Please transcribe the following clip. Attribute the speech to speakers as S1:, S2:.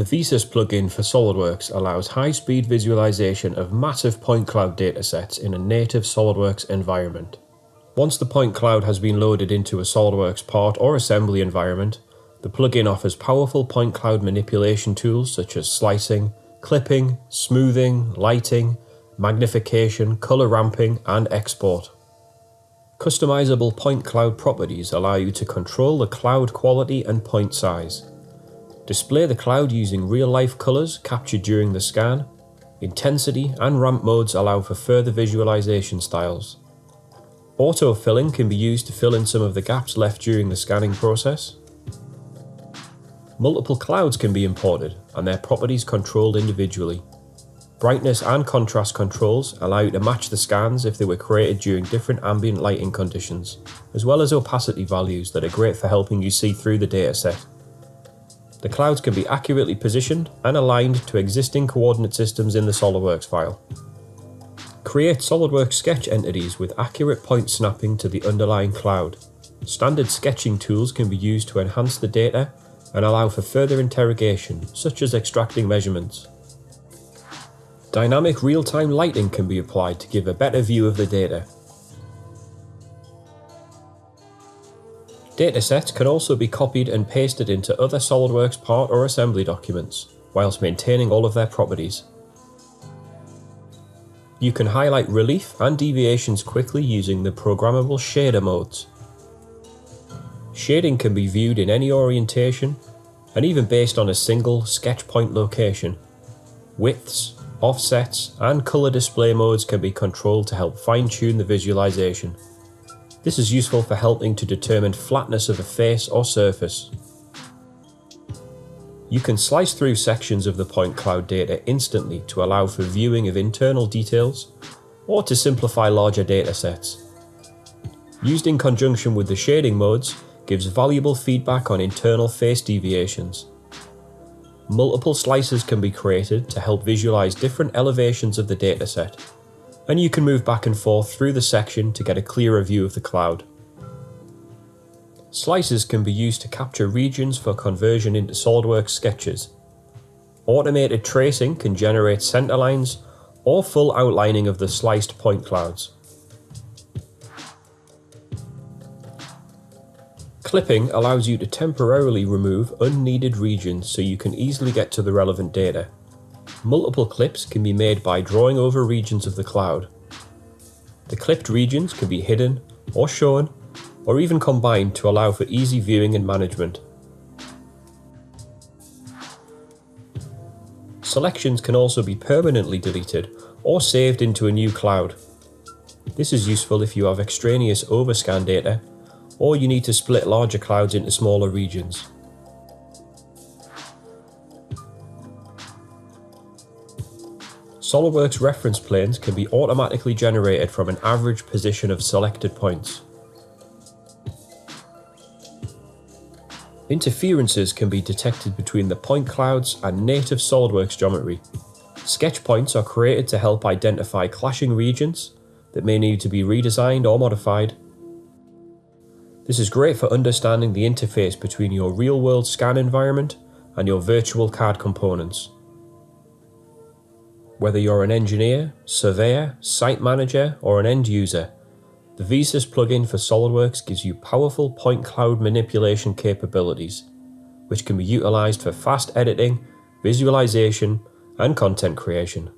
S1: The Visas plugin for SOLIDWORKS allows high-speed visualization of massive point cloud datasets in a native SOLIDWORKS environment. Once the point cloud has been loaded into a SOLIDWORKS part or assembly environment, the plugin offers powerful point cloud manipulation tools such as slicing, clipping, smoothing, lighting, magnification, color ramping, and export. Customizable point cloud properties allow you to control the cloud quality and point size. Display the cloud using real-life colors captured during the scan. Intensity and ramp modes allow for further visualization styles. Auto-filling can be used to fill in some of the gaps left during the scanning process. Multiple clouds can be imported and their properties controlled individually. Brightness and contrast controls allow you to match the scans if they were created during different ambient lighting conditions, as well as opacity values that are great for helping you see through the dataset. The clouds can be accurately positioned and aligned to existing coordinate systems in the SOLIDWORKS file. Create SOLIDWORKS sketch entities with accurate point snapping to the underlying cloud. Standard sketching tools can be used to enhance the data and allow for further interrogation, such as extracting measurements. Dynamic real-time lighting can be applied to give a better view of the data. Datasets can also be copied and pasted into other SOLIDWORKS part or assembly documents, whilst maintaining all of their properties. You can highlight relief and deviations quickly using the programmable shader modes. Shading can be viewed in any orientation, and even based on a single sketch point location. Widths, offsets, and color display modes can be controlled to help fine-tune the visualization. This is useful for helping to determine flatness of a face or surface. You can slice through sections of the point cloud data instantly to allow for viewing of internal details, or to simplify larger datasets. Used in conjunction with the shading modes, gives valuable feedback on internal face deviations. Multiple slices can be created to help visualize different elevations of the dataset, and you can move back and forth through the section to get a clearer view of the cloud. Slices can be used to capture regions for conversion into SOLIDWORKS sketches. Automated tracing can generate center lines or full outlining of the sliced point clouds. Clipping allows you to temporarily remove unneeded regions so you can easily get to the relevant data. Multiple clips can be made by drawing over regions of the cloud. The clipped regions can be hidden or shown, or even combined to allow for easy viewing and management. Selections can also be permanently deleted or saved into a new cloud. This is useful if you have extraneous overscan data, or you need to split larger clouds into smaller regions. SOLIDWORKS reference planes can be automatically generated from an average position of selected points. Interferences can be detected between the point clouds and native SOLIDWORKS geometry. Sketch points are created to help identify clashing regions that may need to be redesigned or modified. This is great for understanding the interface between your real-world scan environment and your virtual CAD components. Whether you're an engineer, surveyor, site manager, or an end user, the Visas plugin for SOLIDWORKS gives you powerful point cloud manipulation capabilities, which can be utilized for fast editing, visualization, and content creation.